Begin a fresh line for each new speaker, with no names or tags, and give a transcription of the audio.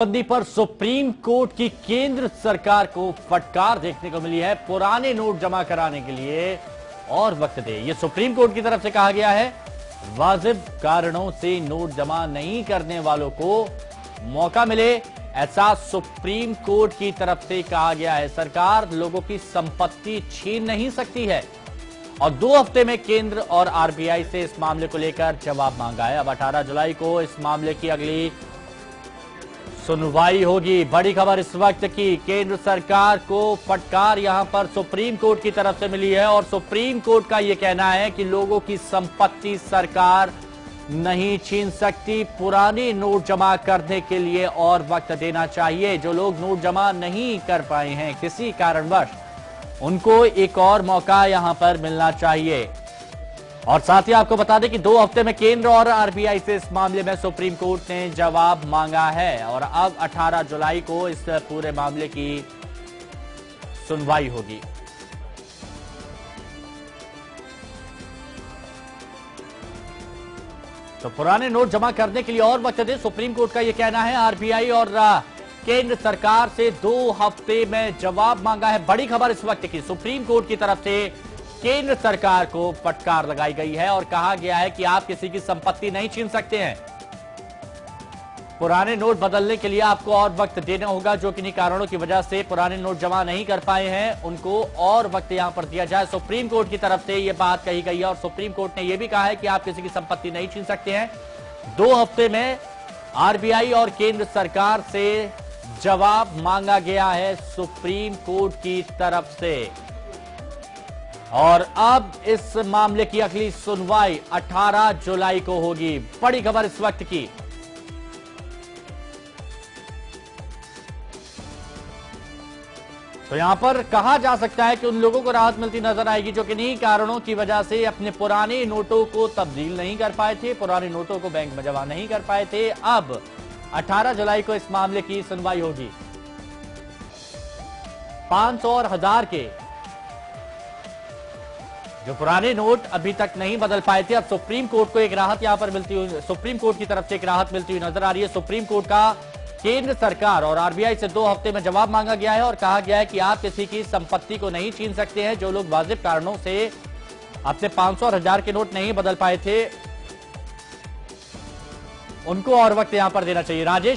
नोटबंदी पर supreme court की केंद्र सरकार को फटकार देखने को मिली है। पुराने नोट जमा कराने के लिए और वक्त दे, ये सुप्रीम कोर्ट की तरफ से कहा गया है। वाजिब कारणों से नोट जमा नहीं करने वालों को मौका मिले, ऐसा सुप्रीम कोर्ट की तरफ से कहा गया है। सरकार लोगों की संपत्ति छीन नहीं सकती है और 2 हफ्ते में केंद्र और आरबीआई से इस मामले को लेकर जवाब मांगा है। अब 18 जुलाई को इस मामले की अगली सुनवाई होगी। बड़ी खबर इस वक्त की, केंद्र सरकार को फटकार यहां पर सुप्रीम कोर्ट की तरफ से मिली है और सुप्रीम कोर्ट का यह कहना है कि लोगों की संपत्ति सरकार नहीं छीन सकती। पुराने नोट जमा करने के लिए और वक्त देना चाहिए। जो लोग नोट जमा नहीं कर पाए हैं किसी कारणवश, उनको एक और मौका यहां पर मिलना चाहिए। और साथ ही आपको बता दें कि 2 हफ्ते में केंद्र और आरबीआई से इस मामले में सुप्रीम कोर्ट ने जवाब मांगा है और अब 18 जुलाई को इस पूरे मामले की सुनवाई होगी। तो पुराने नोट जमा करने के लिए और वक्त दे, सुप्रीम कोर्ट का यह कहना है। आरबीआई और केंद्र सरकार से 2 हफ्ते में जवाब मांगा है। बड़ी खबर इस वक्त की, सुप्रीम कोर्ट की तरफ से केंद्र सरकार को फटकार लगाई गई है और कहा गया है कि आप किसी की संपत्ति नहीं छीन सकते हैं। पुराने नोट बदलने के लिए आपको और वक्त देना होगा। जो किन्हीं कारणों की वजह से पुराने नोट जमा नहीं कर पाए हैं, उनको और वक्त यहां पर दिया जाए। सुप्रीम कोर्ट की तरफ से यह बात कही गई है और सुप्रीम कोर्ट ने यह भी कहा है कि आप किसी की संपत्ति नहीं छीन सकते हैं। 2 हफ्ते में आरबीआई और केंद्र सरकार से जवाब मांगा गया है सुप्रीम कोर्ट की तरफ से। और अब इस मामले की अगली सुनवाई 18 जुलाई को होगी। बड़ी खबर इस वक्त की, तो यहां पर कहा जा सकता है कि उन लोगों को राहत मिलती नजर आएगी जो किन्हीं कारणों की वजह से अपने पुराने नोटों को तब्दील नहीं कर पाए थे, पुराने नोटों को बैंक में जमा नहीं कर पाए थे। अब 18 जुलाई को इस मामले की सुनवाई होगी। 500 और 1000 के जो पुराने नोट अभी तक नहीं बदल पाए थे, अब सुप्रीम कोर्ट को एक राहत यहां पर मिलती हुई, सुप्रीम कोर्ट की तरफ से एक राहत मिलती हुई नजर आ रही है। सुप्रीम कोर्ट का केंद्र सरकार और आरबीआई से 2 हफ्ते में जवाब मांगा गया है और कहा गया है कि आप किसी की संपत्ति को नहीं छीन सकते हैं। जो लोग वाजिब कारणों से अपने 500 और 1000 के नोट नहीं बदल पाए थे, उनको और वक्त यहां पर देना चाहिए। राजेश।